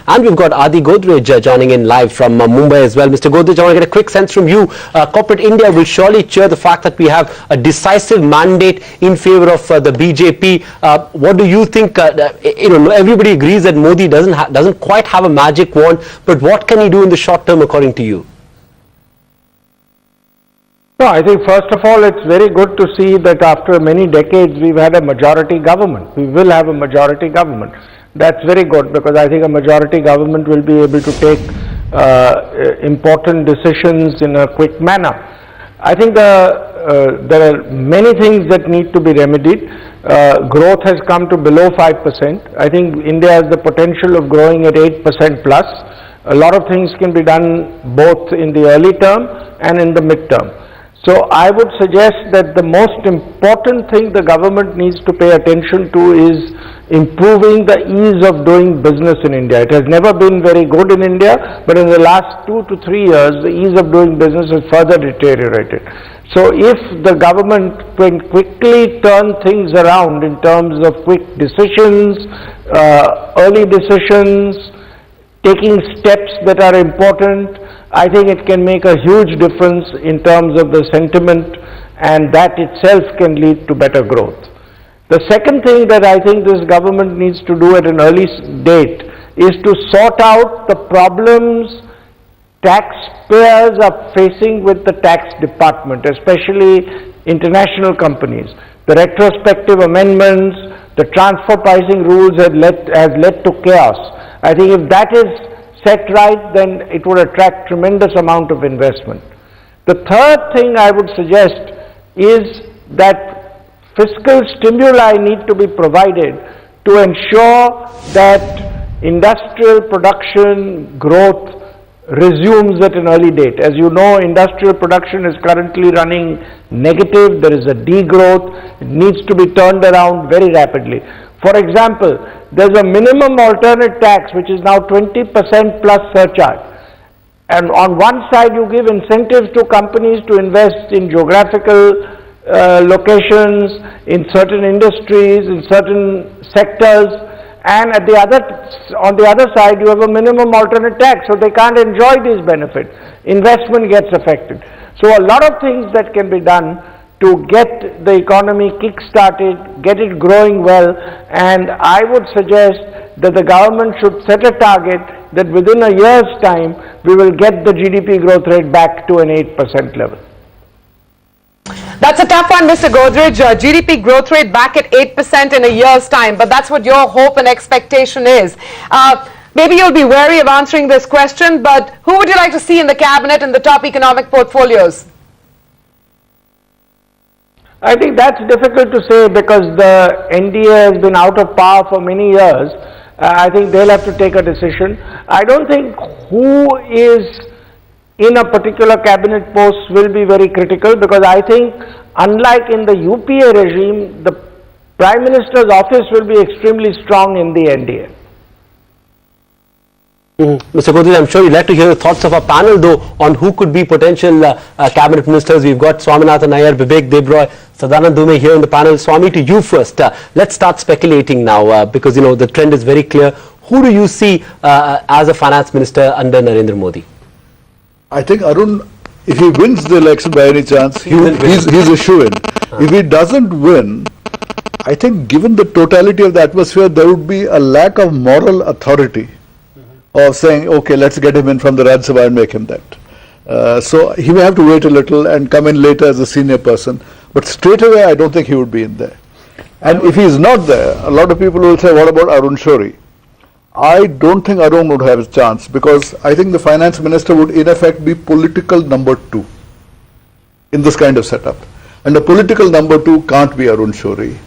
And we've got Adi Godrej joining in live from Mumbai as well. Mr. Godrej, I want to get a quick sense from you. Corporate India will surely cheer the fact that we have a decisive mandate in favor of the BJP. What do you think? Everybody agrees that Modi doesn't quite have a magic wand, but what can he do in the short term according to you? No, I think first of all it's very good to see that after many decades we've had a majority government. We will have a majority government. That's very good because I think a majority government will be able to take important decisions in a quick manner. I think there are many things that need to be remedied. Growth has come to below 5%. I think India has the potential of growing at 8% plus. A lot of things can be done both in the early term and in the mid-term. So I would suggest that the most important thing the government needs to pay attention to is improving the ease of doing business in India. It has never been very good in India, but in the last 2 to 3 years, the ease of doing business has further deteriorated. So if the government can quickly turn things around in terms of quick decisions, early decisions, taking steps that are important, I think it can make a huge difference in terms of the sentiment, and that itself can lead to better growth. The second thing that I think this government needs to do at an early date is to sort out the problems taxpayers are facing with the tax department, especially international companies. The retrospective amendments, the transfer pricing rules has led to chaos. I think if that is set right, then it would attract tremendous amount of investment. The third thing I would suggest is that fiscal stimuli need to be provided to ensure that industrial production growth resumes at an early date. As you know, industrial production is currently running negative. There is a degrowth. It needs to be turned around very rapidly. For example, there's a minimum alternate tax which is now 20% plus surcharge. And on one side you give incentives to companies to invest in geographical locations, in certain industries, in certain sectors, and on the other side you have a minimum alternate tax, so they can't enjoy these benefits. Investment gets affected. So a lot of things that can be done to get the economy kick-started, get it growing well, and I would suggest that the government should set a target that within a year's time we will get the GDP growth rate back to an 8% level. That's a tough one, Mr. Godrej. GDP growth rate back at 8% in a year's time, but that's what your hope and expectation is. Maybe you'll be wary of answering this question, but who would you like to see in the cabinet in the top economic portfolios? I think that's difficult to say because the NDA has been out of power for many years. I think they'll have to take a decision. I don't think who is in a particular cabinet post will be very critical because I think unlike in the UPA regime, the Prime Minister's office will be extremely strong in the NDA. Mr. Godrej, I'm sure you'd like to hear the thoughts of our panel though on who could be potential cabinet ministers. We've got Swaminathan Nair, Vivek Debroy, Sadanand Dume here on the panel. Swami, to you first. Let's start speculating now because the trend is very clear. Who do you see as a finance minister under Narendra Modi? I think Arun, if he wins the election by any chance, he's a shoo-in. If he doesn't win, I think given the totality of the atmosphere, there would be a lack of moral authority of saying, okay, let's get him in from the Rajya Sabha and make him that. So he may have to wait a little and come in later as a senior person. But straight away, I don't think he would be in there. And if he is not there, a lot of people will say, what about Arun Shourie? I don't think Arun would have a chance because I think the finance minister would in effect be political number 2 in this kind of setup. And the political number 2 can't be Arun Shourie.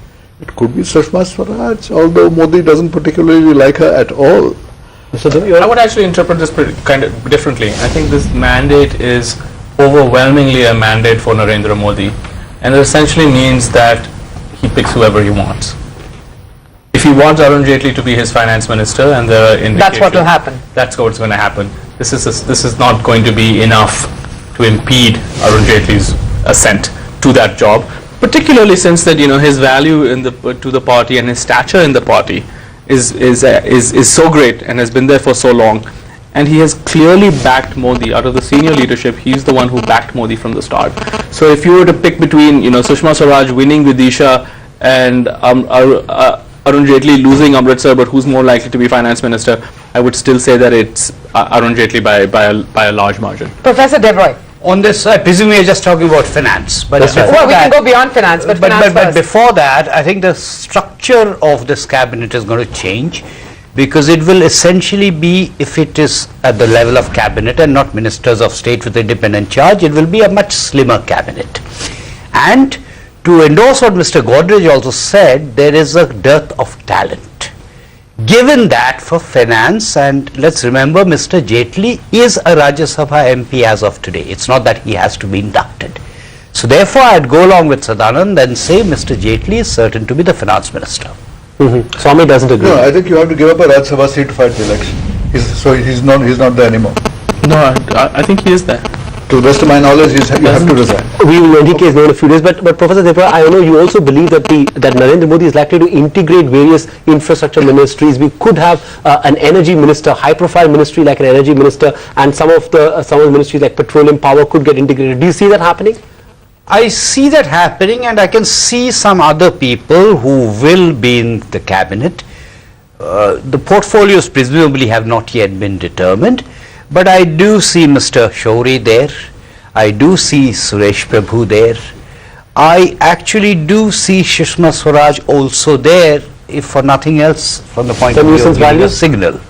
It could be Sushma Swaraj, although Modi doesn't particularly like her at all. I would actually interpret this kind of differently. I think this mandate is overwhelmingly a mandate for Narendra Modi, and it essentially means that he picks whoever he wants. If he wants Arun Jaitley to be his finance minister, and there are indications, that's what will happen. That's what's going to happen. This is not going to be enough to impede Arun Jaitley's ascent to that job, particularly since that his value to the party and his stature in the party is so great and has been there for so long. And he has clearly backed Modi. Out of the senior leadership, he's the one who backed Modi from the start. So if you were to pick between, Sushma Swaraj winning Vidisha and Arun Jaitley losing Amritsar, but who's more likely to be finance minister, I would still say that it's Arun Jaitley by a large margin. Professor Devroy. On this, I presume you're just talking about finance. But Well, we can go beyond finance, but finance but first. before that, I think the structure of this cabinet is going to change, because it will essentially be, if it is at the level of cabinet and not ministers of state with independent charge, it will be a much slimmer cabinet. And to endorse what Mr. Godrej also said, there is a dearth of talent. Given that for finance, and let's remember Mr. Jaitley is a Rajya Sabha MP as of today. It's not that he has to be inducted. So therefore I'd go along with Sadanand and say Mr. Jaitley is certain to be the finance minister. Swami doesn't agree. No, I think you have to give up a Rajya Sabha seat to fight the election. He's not there anymore. No, I think he is there. To the best of my knowledge, you have to resign. We will in any case know in a few days. But Professor Devroy, I know you also believe that that Narendra Modi is likely to integrate various infrastructure ministries. We could have an energy minister, high-profile ministry like an energy minister, and some of the ministries like petroleum, power could get integrated. Do you see that happening? I see that happening, and I can see some other people who will be in the cabinet. The portfolios presumably have not yet been determined, but I do see Mr. Shauri there. I do see Suresh Prabhu there. I actually do see Sushma Swaraj also there, if for nothing else, from the point of view of giving a signal.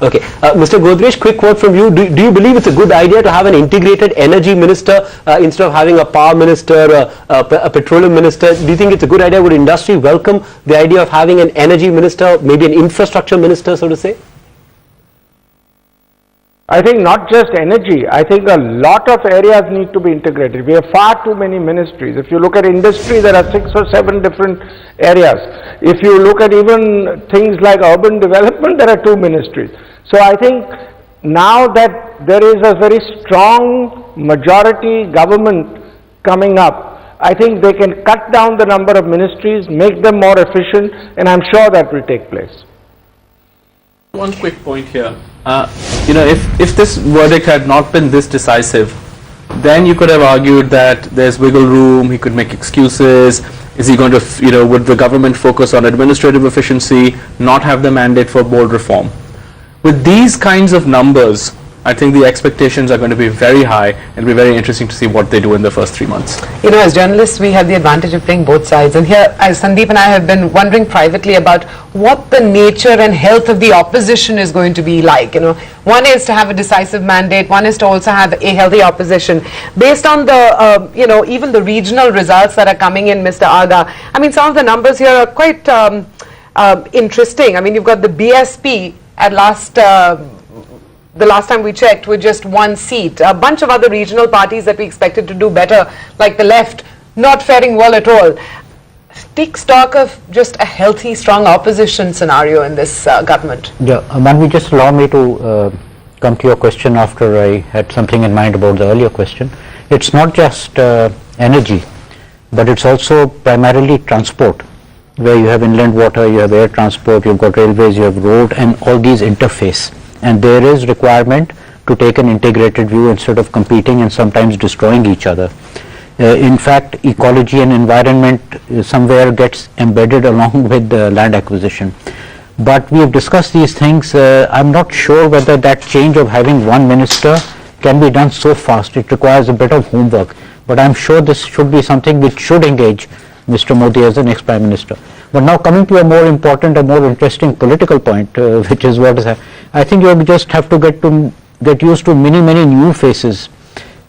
Okay. Mr. Godrej, quick word from you. Do you believe it's a good idea to have an integrated energy minister instead of having a power minister, a petroleum minister? Do you think it's a good idea? Would industry welcome the idea of having an energy minister, maybe an infrastructure minister, so to say? I think not just energy, I think a lot of areas need to be integrated. We have far too many ministries. If you look at industry, there are 6 or 7 different areas. If you look at even things like urban development, there are 2 ministries. So I think now that there is a very strong majority government coming up, I think they can cut down the number of ministries, make them more efficient, and I'm sure that will take place. One quick point here. If this verdict had not been this decisive, then you could have argued that there's wiggle room, he could make excuses. Is he going to, would the government focus on administrative efficiency, not have the mandate for bold reform? With these kinds of numbers, I think the expectations are going to be very high. It'll be very interesting to see what they do in the first 3 months. As journalists, we have the advantage of playing both sides. And here, as Sandeep and I have been wondering privately about what the nature and health of the opposition is going to be like. One is to have a decisive mandate. One is to also have a healthy opposition. Based on the, even the regional results that are coming in, Mr. Aga, some of the numbers here are quite interesting. You've got the BSP at the last time we checked with just 1 seat. A bunch of other regional parties that we expected to do better, like the left, not faring well at all. Take stock of just a healthy, strong opposition scenario in this government. Yeah, Manvi, just allow me to come to your question after I had something in mind about the earlier question. It's not just energy, but it's also primarily transport, where you have inland water, you have air transport, you've got railways, you have road, and all these interface. And there is requirement to take an integrated view instead of competing and sometimes destroying each other. In fact, ecology and environment somewhere gets embedded along with land acquisition. But we have discussed these things. I'm not sure whether that change of having 1 minister can be done so fast. It requires a bit of homework. But I'm sure this should be something which should engage Mr. Modi as the next Prime Minister. But now coming to a more important, a more interesting political point, which is what is, I think you just have to get used to many new faces,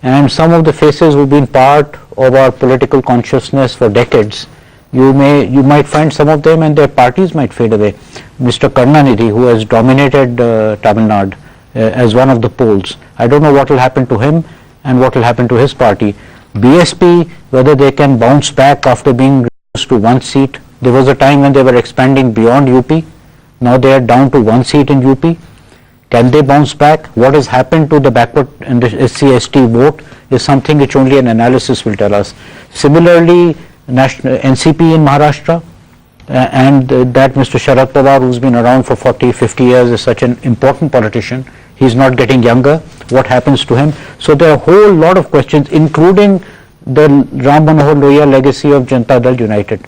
and some of the faces who've been part of our political consciousness for decades. You might find some of them, and their parties might fade away. Mr. Karunanidhi, who has dominated Tamil Nadu as one of the poles, I don't know what will happen to him and what will happen to his party. BSP, whether they can bounce back after being reduced to 1 seat. There was a time when they were expanding beyond UP. Now they are down to 1 seat in UP. Can they bounce back? What has happened to the backward and the SC/ST vote is something which only an analysis will tell us. Similarly, NCP in Maharashtra, and that Mr. Sharad Pawar, who's been around for 40, 50 years, is such an important politician. He's not getting younger. What happens to him? So there are a whole lot of questions, including the Ram Manohar Lohia legacy of Janata Dal United.